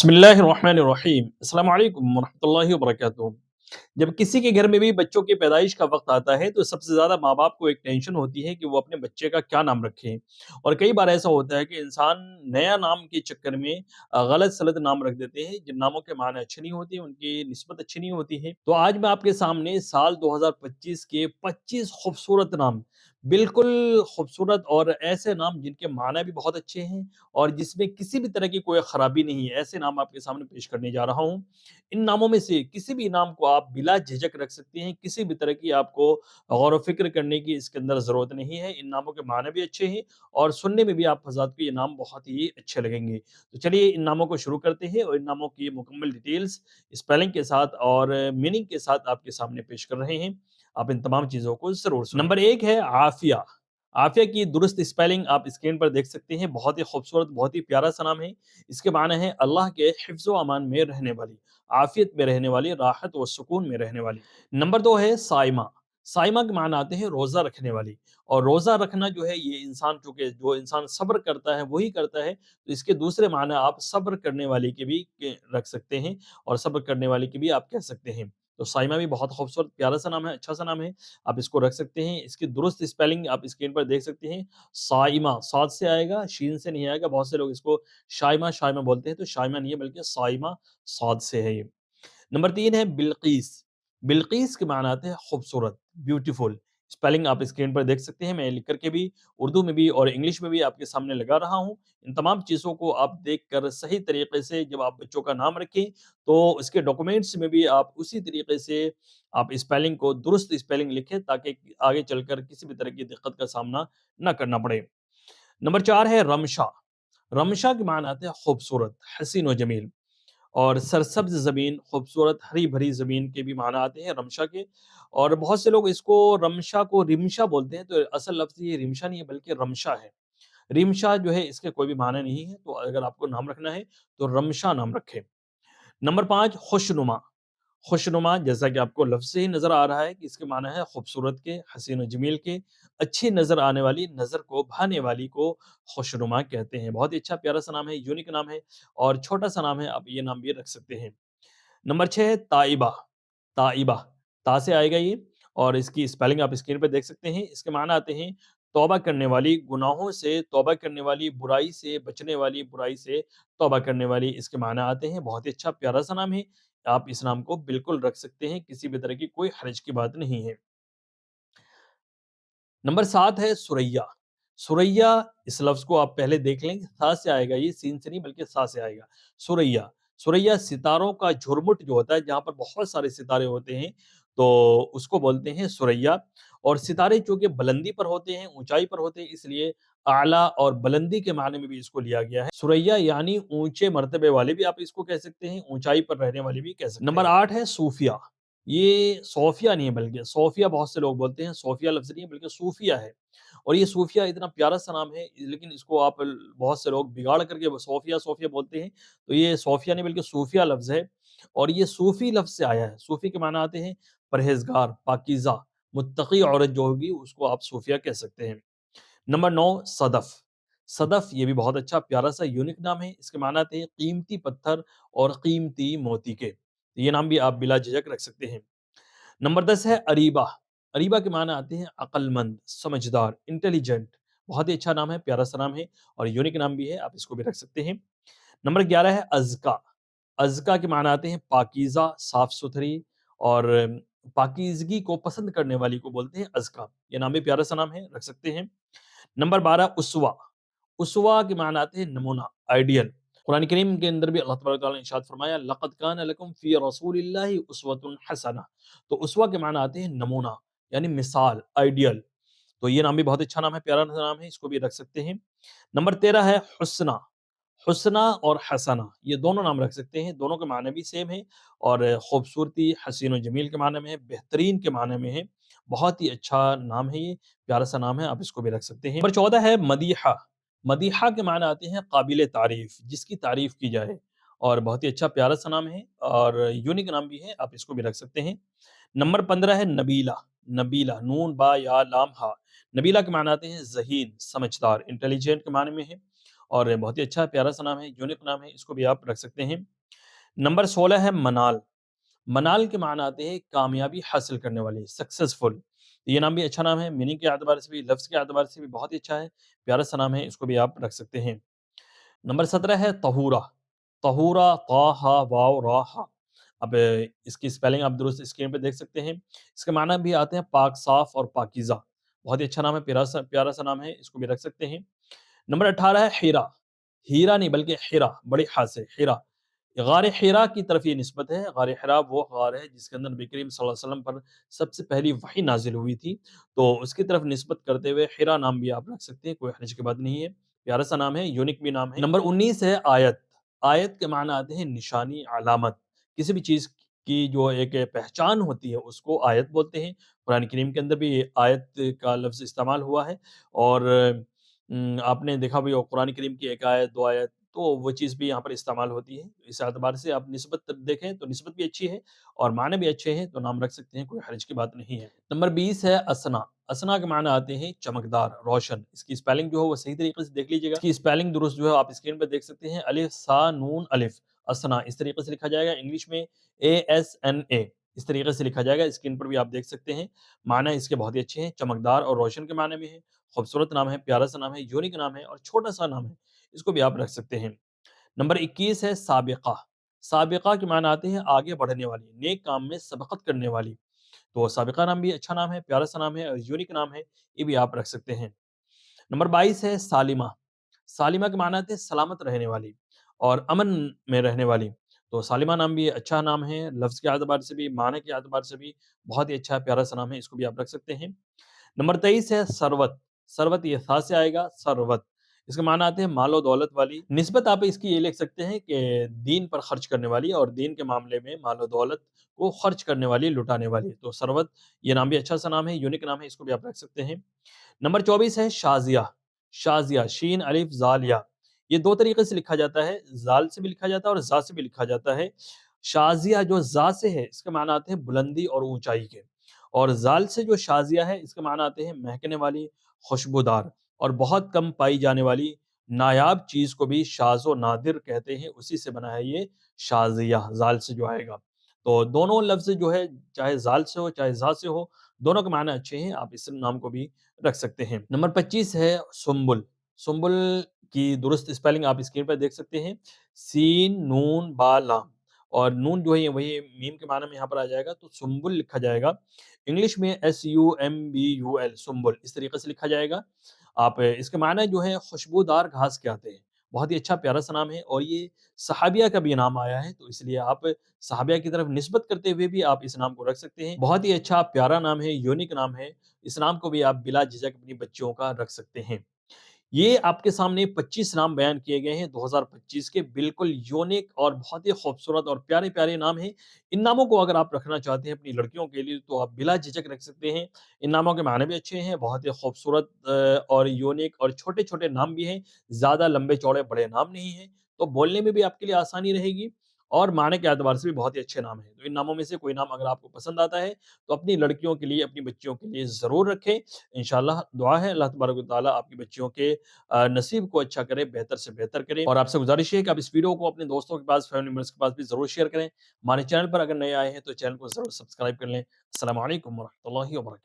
बिस्मिल्लाहिर्रहमानिर्रहीम। अस्सलाम वालेकुम वरहमतुल्लाहि वबरकातुहू। जब किसी के घर में भी बच्चों की पैदाइश का वक्त आता है तो सबसे ज़्यादा माँ बाप को एक टेंशन होती है कि वो अपने बच्चे का क्या नाम रखें। और कई बार ऐसा होता है कि इंसान नया नाम के चक्कर में गलत सलत नाम रख देते हैं, जिन नामों के माने अच्छे नहीं होते, उनकी निस्बत अच्छी नहीं होती है। तो आज मैं आपके सामने साल 2025 के 25 खूबसूरत नाम, बिल्कुल खूबसूरत और ऐसे नाम जिनके माने भी बहुत अच्छे हैं और जिसमें किसी भी तरह की कोई खराबी नहीं है, ऐसे नाम आपके सामने पेश करने जा रहा हूँ। इन नामों में से किसी भी नाम को आप बिला झिझक रख सकते हैं, किसी भी तरह की आपको गौर व फ़िक्र करने की इसके अंदर ज़रूरत नहीं है। इन नामों के माने भी अच्छे हैं और सुनने में भी आप हज़रात को ये नाम बहुत ही अच्छे लगेंगे। तो चलिए इन नामों को शुरू करते हैं और इन नामों की मुकम्मल डिटेल्स स्पेलिंग के साथ और मीनिंग के साथ आपके सामने पेश कर रहे हैं। आप इन तमाम चीज़ों को ज़रूर सुनें। नंबर 1 है आफ़िया। आफ़िया की दुरुस्त स्पेलिंग आप स्क्रीन पर देख सकते हैं। बहुत ही खूबसूरत, बहुत ही प्यारा सा नाम है। इसके माने हैं अल्लाह के हिफ्ज़ व अमान में रहने वाली, आफ़ियत में रहने वाली, राहत व सुकून में रहने वाली। नंबर 2 है साइमा। साइमा के माने आते हैं रोज़ा रखने वाली। और रोज़ा रखना जो है ये इंसान, चूँकि जो इंसान सब्र करता है वही करता है, तो इसके दूसरे माने आप सब्र करने वाले के भी के रख सकते हैं और सब्र करने वाले के भी आप कह सकते हैं। तो साइमा भी बहुत खूबसूरत प्यारा सा नाम है, अच्छा सा नाम है, आप इसको रख सकते हैं। इसकी दुरुस्त स्पेलिंग आप स्क्रीन पर देख सकते हैं। साइमा साद से आएगा, शीन से नहीं आएगा। बहुत से लोग इसको शाइमा शाइमा बोलते हैं, तो शाइमा नहीं है बल्कि साइमा, साद से है ये। नंबर 3 है बिल्कीस। बिल्कीस के माने आते हैं खूबसूरत, ब्यूटीफुल। स्पेलिंग आप स्क्रीन पर देख सकते हैं, मैं लिख कर के भी उर्दू में भी और इंग्लिश में भी आपके सामने लगा रहा हूँ। इन तमाम चीज़ों को आप देखकर सही तरीके से जब आप बच्चों का नाम रखें, तो उसके डॉक्यूमेंट्स में भी आप उसी तरीके से आप स्पेलिंग को दुरुस्त स्पेलिंग लिखें, ताकि आगे चलकर किसी भी तरह की दिक्कत का सामना ना करना पड़े। नंबर 4 है रमशा। रमशा के माने आते हैं खूबसूरत, हसीन व जमील। और सरसब्ज़ ज़मीन, खूबसूरत हरी-भरी ज़मीन के भी माना आते हैं रमशा के। और बहुत से लोग इसको रमशा को रिमशा बोलते हैं, तो असल लफ़्ज़ ये रिमशा नहीं है बल्कि रमशा है। रिमशा जो है इसके कोई भी माने नहीं है, तो अगर आपको नाम रखना है तो रमशा नाम रखें। नंबर 5 खुशनुमा। खुशनुमा जैसा कि आपको लफ्ज़ से ही नज़र आ रहा है कि इसके माने है खूबसूरत के, हसीन व जमील के, अच्छी नज़र आने वाली, नज़र को भाने वाली को खुशनुमा कहते हैं। बहुत ही अच्छा प्यारा सा नाम है, यूनिक नाम है और छोटा सा नाम है, आप ये नाम भी रख सकते हैं। नंबर 6 है ताइबा। ताइबा, ता से आएगा ये और इसकी स्पेलिंग आप स्क्रीन पे देख सकते हैं। इसके माने आते हैं तौबा करने वाली, गुनाहों से तौबा करने वाली, बुराई से बचने वाली, बुराई से तौबा करने वाली, इसके माने आते हैं। बहुत ही अच्छा प्यारा सा नाम है। आप इस नाम को बिल्कुल रख सकते हैं, किसी भी तरह की कोई हर्ज की बात नहीं है। नंबर 7 है सुरैया। सुरैया, इस लफ्ज़ को आप पहले देख लें, सा से आएगा ये, सीन से नहीं बल्कि सा से आएगा। सुरैया। सुरैया सितारों का झुरमुट जो होता है, जहाँ पर बहुत सारे सितारे होते हैं, तो उसको बोलते हैं सुरैया। और सितारे चूँकि बुलंदी पर होते हैं, ऊँचाई पर होते हैं, इसलिए आला और बुलंदी के माने में भी इसको लिया गया है। सुरैया यानी ऊँचे मर्तबे वाले भी आप इसको कह सकते हैं, ऊँचाई पर रहने वाले भी कह सकते हैं। नंबर 8 है सूफिया। ये सोफिया नहीं है बल्कि सोफिया बहुत से लोग बोलते हैं, सोफिया लफ्ज़ नहीं है बल्कि सूफिया है। और ये सूफिया इतना प्यारा सा नाम है, लेकिन इसको आप बहुत से लोग बिगाड़ करके वो सोफिया सोफिया बोलते हैं। तो ये सोफिया नहीं बल्कि सूफिया लफ्ज़ है और ये सूफ़ी लफ्ज़ से आया है। सूफ़ी के माने आते हैं परहेज़गार, पाकीज़ा, मुत्तकी औरत जो होगी उसको आप सूफिया कह सकते हैं। नंबर 9 सदफ़। सदफ़ ये भी बहुत अच्छा प्यारा सा यूनिक नाम है। इसके माने आते हैं कीमती पत्थर और कीमती मोती के। ये नाम भी आप बिला झिझक रख सकते हैं। नंबर 10 है अरीबा। अरीबा के माने आते हैं अक्लमंद, समझदार, इंटेलिजेंट। बहुत ही अच्छा नाम है, प्यारा सा नाम है और यूनिक नाम भी है, आप इसको भी रख सकते हैं। नंबर 11 है अज़का। अज़का के माने आते हैं पाकीज़ा, साफ-सुथरी और पाकीज़गी को पसंद करने वाली को बोलते हैं अज़का। ये नाम भी प्यारा सा नाम है, रख सकते हैं। नंबर 12 उसवा। उसवा के माने आते हैं नमूना, आइडियल। कुरान करीम के अंदर भी अल्लाह तबारक व तआला ने इरशाद फरमाया लक़द कान लकुम फ़ी रसूलिल्लाहि उसवतुन हसना। तो उसवा के माने आते हैं नमूना, यानी मिसाल, आइडियल। तो ये नाम भी बहुत अच्छा नाम है, प्यारा सा नाम है, इसको भी रख सकते हैं। नंबर 13 है हुस्ना। हुस्ना और हसना, ये दोनों नाम रख सकते हैं, दोनों के माने भी सेम है और खूबसूरती, हसीन और जमील के माने में है, बेहतरीन के माने में है। बहुत ही अच्छा नाम है ये, प्यारा सा नाम है, आप इसको भी रख सकते हैं। नंबर 14 है मदीहा। मदीहा के माने आते हैं काबिल तारीफ़, जिसकी तारीफ़ की जाए और बहुत ही अच्छा प्यारा सा नाम है और यूनिक नाम भी है, आप इसको भी रख सकते हैं। नंबर 15 है नबीला। नबीला, नून, बा, या, लाम, हा। नबीला के माने आते हैं ज़हीन, समझदार, इंटेलिजेंट के माने में है اور بہت ہی اچھا پیارا سا نام ہے، یونیک نام ہے، اس کو بھی آپ رکھ سکتے ہیں۔ نمبر 16 ہے منال۔ منال کے معنی آتے ہیں کامیابی حاصل کرنے والی، سکسیسفل۔ یہ نام بھی اچھا نام ہے، میننگ کے اعتبار سے بھی، لفظ کے اعتبار سے بھی بہت ہی اچھا ہے، پیارا سا نام ہے، اس کو بھی آپ رکھ سکتے ہیں۔ نمبر 17 ہے طہورا۔ طہورا، طا ہا واو را ہا۔ اب اس کی اسپیلنگ آپ درست اسکرین پہ دیکھ سکتے ہیں۔ اس کے معنی بھی آتے ہیں پاک، صاف اور پاکیزہ۔ بہت ہی اچھا نام ہے، پیارا سا نام ہے، اس کو بھی رکھ سکتے ہیں۔ نمبر 18 ہے ہیرا۔ ہیرا نہیں بلکہ ہیرا، بڑے ہا سے، ہیرا۔ غار حرا کی طرف یہ نسبت ہے۔ غار حرا وہ غار ہے جس کے اندر نبی کریم صلی اللہ علیہ وسلم پر سب سے پہلی وحی نازل ہوئی تھی، تو اس کی طرف نسبت کرتے ہوئے حرا نام بھی آپ رکھ سکتے ہیں، کوئی حرج کی بات نہیں ہے، پیارا سا نام ہے، یونیک بھی نام ہے۔ نمبر 19 ہے آیت۔ آیت کے معنی آتے ہیں نشانی، علامت۔ کسی بھی چیز کی جو ایک پہچان ہوتی ہے اس کو آیت بولتے ہیں۔ قرآن کریم کے اندر بھی آیت کا لفظ استعمال ہوا ہے، اور آپ نے دیکھا بھی ہو قرآن کریم کی ایک آیت، دو آیت، تو وہ چیز بھی یہاں پر استعمال ہوتی ہے۔ اس اعتبار سے آپ نسبت دیکھیں تو نسبت بھی اچھی ہے اور معنی بھی اچھے ہیں، تو نام رکھ سکتے ہیں، کوئی حرج کی بات نہیں ہے۔ نمبر 20 ہے اسنا۔ اسنا کے معنی آتے ہیں چمکدار، روشن۔ اس کی اسپیلنگ جو ہے وہ صحیح طریقے سے دیکھ لیجیے گا، اس کی اسپیلنگ درست جو ہے آپ اسکرین پہ دیکھ سکتے ہیں، الف سا نون الف، اسنا اس طریقے سے لکھا جائے گا، انگلش میں ASNA، اس طریقے سے لکھا جائے گا، اسکرین پر بھی آپ دیکھ سکتے ہیں۔ معنی اس کے بہت ہی اچھے ہیں، چمکدار اور روشن کے معنی میں ہے، خوبصورت نام ہے، پیارا سا نام ہے، یونیک نام ہے اور چھوٹا سا نام ہے، اس کو بھی آپ رکھ سکتے ہیں۔ نمبر 21 ہے سابقہ۔ سابقہ کے معنی آتے ہیں آگے بڑھنے والی، نیک کام میں سبقت کرنے والی، تو سابقہ نام بھی اچھا نام ہے، پیارا سا نام ہے اور یونیک نام ہے، یہ بھی آپ رکھ سکتے ہیں۔ نمبر 22 ہے سالمہ۔ سالمہ کے معنی آتے ہیں سلامت رہنے والی اور امن میں رہنے والی، تو سالمہ نام بھی اچھا نام ہے، لفظ کے اعتبار سے بھی، معنی کے اعتبار سے بھی بہت ہی اچھا پیارا سا نام ہے، اس کو بھی آپ رکھ سکتے ہیں۔ نمبر 23 ہے ثروت۔ ثروت یہ ثا سے آئے گا، ثروت، اس کے معنی آتے ہیں مال و دولت والی۔ نسبت آپ اس کی یہ لکھ سکتے ہیں کہ دین پر خرچ کرنے والی، اور دین کے معاملے میں مال و دولت کو خرچ کرنے والی، لٹانے والی، تو ثروت یہ نام بھی اچھا سا نام ہے، یونیک نام ہے، اس کو بھی آپ رکھ سکتے ہیں۔ نمبر 24 ہے شازیہ۔ شازیہ، شین الف زال یا، یہ دو طریقے سے لکھا جاتا ہے، زال سے بھی لکھا جاتا ہے اور زا سے بھی لکھا جاتا ہے۔ شازیہ جو زا سے ہے اس کے معنی آتے ہیں بلندی اور اونچائی کے، اور زال سے جو شازیہ ہے اس کے معنی آتے ہیں مہکنے والی، خوشبودار اور بہت کم پائی جانے والی نایاب چیز کو بھی شاذ و نادر کہتے ہیں، اسی سے بنا ہے یہ شازیہ، زال سے جو آئے گا، تو دونوں لفظ جو ہے چاہے زال سے ہو چاہے زا سے ہو، دونوں کے معنی اچھے ہیں، آپ اس نام کو بھی رکھ سکتے ہیں۔ نمبر 25 ہے سنبل۔ سنبل کی درست اسپیلنگ آپ اسکرین پر دیکھ سکتے ہیں، سین نون با لام، اور نون جو ہے وہی میم کے معنی میں یہاں پر آ جائے گا، تو سنبل لکھا جائے گا، انگلش میں SUMBUL، سنبل اس طریقے سے لکھا جائے گا۔ آپ اس کے معنی جو ہے خوشبودار گھاس کے آتے ہیں، بہت ہی اچھا پیارا سا نام ہے، اور یہ صحابیہ کا بھی نام آیا ہے، تو اس لیے آپ صحابیہ کی طرف نسبت کرتے ہوئے بھی آپ اس نام کو رکھ سکتے ہیں، بہت ہی اچھا پیارا نام ہے، یونیک نام ہے، اس نام کو بھی آپ بلا جھجک اپنی بچیوں کا رکھ سکتے ہیں۔ یہ آپ کے سامنے 25 نام بیان کیے گئے ہیں 2025 کے، بالکل یونیک اور بہت ہی خوبصورت اور پیارے پیارے نام ہیں۔ ان ناموں کو اگر آپ رکھنا چاہتے ہیں اپنی لڑکیوں کے لیے تو آپ بلا جھجک رکھ سکتے ہیں، ان ناموں کے معنی بھی اچھے ہیں، بہت ہی خوبصورت اور یونیک اور چھوٹے چھوٹے نام بھی ہیں، زیادہ لمبے چوڑے بڑے نام نہیں ہیں، تو بولنے میں بھی آپ کے لیے آسانی رہے گی، اور معنی کے اعتبار سے بھی بہت ہی اچھے نام ہیں، تو ان ناموں میں سے کوئی نام اگر آپ کو پسند آتا ہے تو اپنی لڑکیوں کے لیے، اپنی بچیوں کے لیے ضرور رکھیں، انشاءاللہ دعا ہے اللہ تبارک و تعالیٰ آپ کی بچیوں کے نصیب کو اچھا کرے، بہتر سے بہتر کرے، اور آپ سے گزارش ہے کہ آپ اس ویڈیو کو اپنے دوستوں کے پاس، فیملی ممبرس کے پاس بھی ضرور شیئر کریں، ہمارے چینل پر اگر نئے آئے ہیں تو چینل کو ضرور سبسکرائب کر لیں۔ السلام علیکم ورحمۃ اللہ وبرکاتہ۔